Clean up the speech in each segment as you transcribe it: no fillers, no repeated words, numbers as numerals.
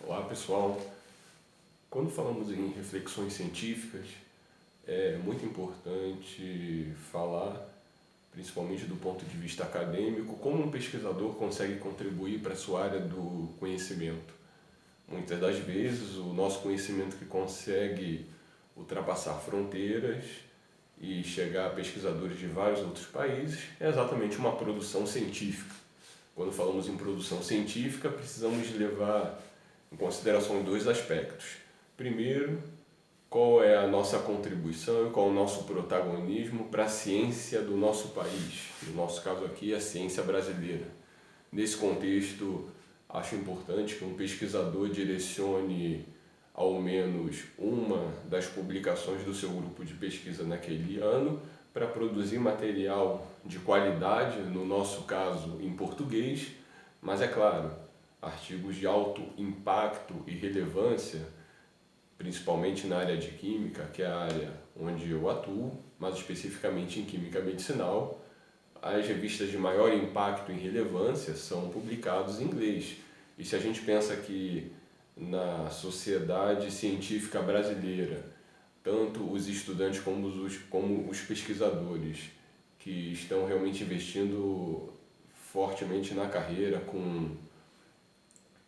Olá pessoal, quando falamos em reflexões científicas, é muito importante falar, principalmente do ponto de vista acadêmico, como um pesquisador consegue contribuir para a sua área do conhecimento. Muitas das vezes, o nosso conhecimento que consegue ultrapassar fronteiras e chegar a pesquisadores de vários outros países é exatamente uma produção científica. Quando falamos em produção científica, precisamos levar em consideração dois aspectos. Primeiro, qual é a nossa contribuição e qual é o nosso protagonismo para a ciência do nosso país, no nosso caso aqui, a ciência brasileira. Nesse contexto, acho importante que um pesquisador direcione ao menos uma das publicações do seu grupo de pesquisa naquele ano para produzir material de qualidade, no nosso caso em português, mas é claro, artigos de alto impacto e relevância, principalmente na área de química, que é a área onde eu atuo, mas especificamente em química medicinal. As revistas de maior impacto e relevância são publicadas em inglês. E se a gente pensa que na sociedade científica brasileira, tanto os estudantes como os pesquisadores que estão realmente investindo fortemente na carreira, com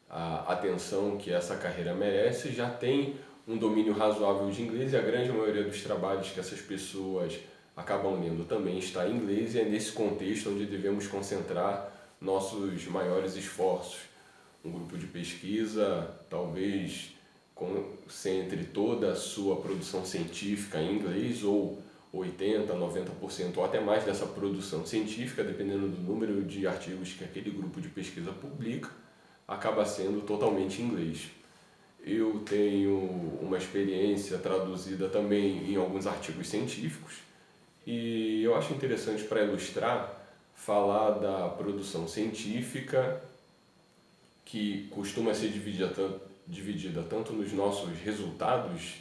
a atenção que essa carreira merece, já tem um domínio razoável de inglês e a grande maioria dos trabalhos que essas pessoas acabam lendo também está em inglês, e é nesse contexto onde devemos concentrar nossos maiores esforços. Um grupo de pesquisa talvez concentre toda a sua produção científica em inglês, ou 80%, 90% ou até mais dessa produção científica, dependendo do número de artigos que aquele grupo de pesquisa publica, acaba sendo totalmente em inglês. Eu tenho uma experiência traduzida também em alguns artigos científicos e eu acho interessante, para ilustrar, falar da produção científica, que costuma ser dividida tanto nos nossos resultados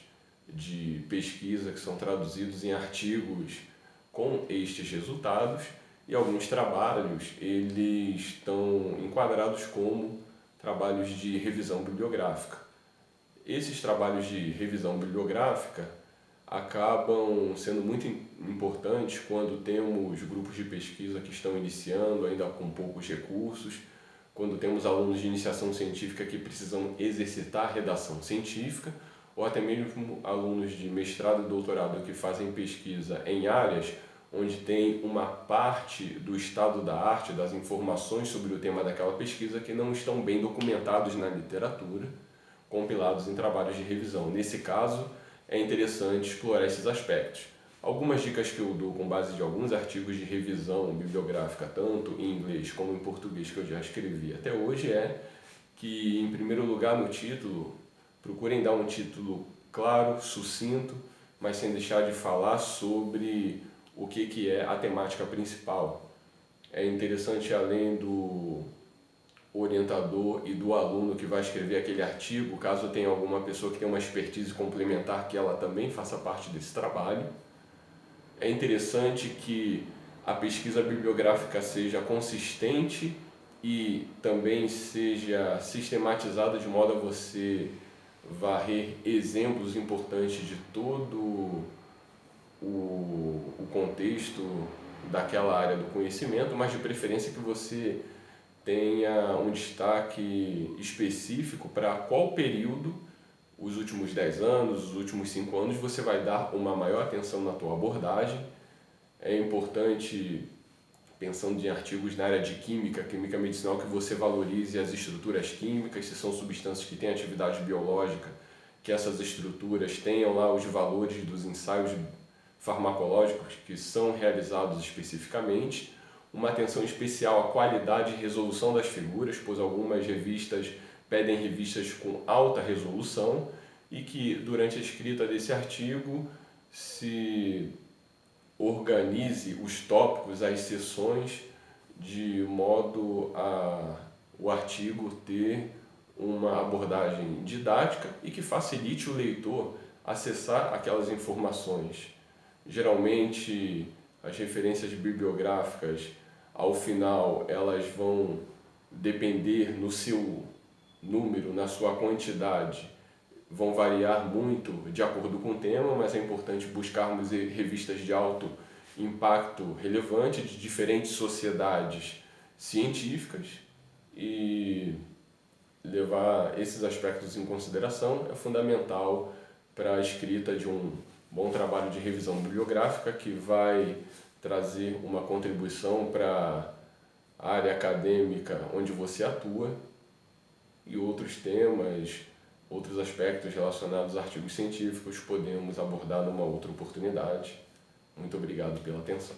de pesquisa, que são traduzidos em artigos com estes resultados, e alguns trabalhos eles estão enquadrados como trabalhos de revisão bibliográfica. Esses trabalhos de revisão bibliográfica acabam sendo muito importantes quando temos grupos de pesquisa que estão iniciando, ainda com poucos recursos, quando temos alunos de iniciação científica que precisam exercitar a redação científica, ou até mesmo alunos de mestrado e doutorado que fazem pesquisa em áreas onde tem uma parte do estado da arte, das informações sobre o tema daquela pesquisa, que não estão bem documentados na literatura, compilados em trabalhos de revisão. Nesse caso, é interessante explorar esses aspectos. Algumas dicas que eu dou com base de alguns artigos de revisão bibliográfica, tanto em inglês como em português, que eu já escrevi até hoje, é que, em primeiro lugar, no título, procurem dar um título claro, sucinto, mas sem deixar de falar sobre o que é a temática principal. É interessante, além do orientador e do aluno que vai escrever aquele artigo, caso tenha alguma pessoa que tenha uma expertise complementar, que ela também faça parte desse trabalho. É interessante que a pesquisa bibliográfica seja consistente e também seja sistematizada de modo a você varrer exemplos importantes de todo o contexto daquela área do conhecimento, mas de preferência que você tenha um destaque específico para qual período, os últimos 10 anos, os últimos 5 anos, você vai dar uma maior atenção na tua abordagem. É importante, pensando em artigos na área de química medicinal, que você valorize as estruturas químicas, se são substâncias que têm atividade biológica, que essas estruturas tenham lá os valores dos ensaios farmacológicos que são realizados especificamente. Uma atenção especial à qualidade e resolução das figuras, pois algumas revistas pedem revistas com alta resolução, e que durante a escrita desse artigo se organize os tópicos, as seções, de modo a o artigo ter uma abordagem didática e que facilite o leitor acessar aquelas informações. Geralmente, as referências bibliográficas, ao final, elas vão depender número, na sua quantidade, vão variar muito de acordo com o tema, mas é importante buscarmos revistas de alto impacto relevante de diferentes sociedades científicas, e levar esses aspectos em consideração é fundamental para a escrita de um bom trabalho de revisão bibliográfica que vai trazer uma contribuição para a área acadêmica onde você atua, e outros temas, outros aspectos relacionados a artigos científicos podemos abordar numa outra oportunidade. Muito obrigado pela atenção.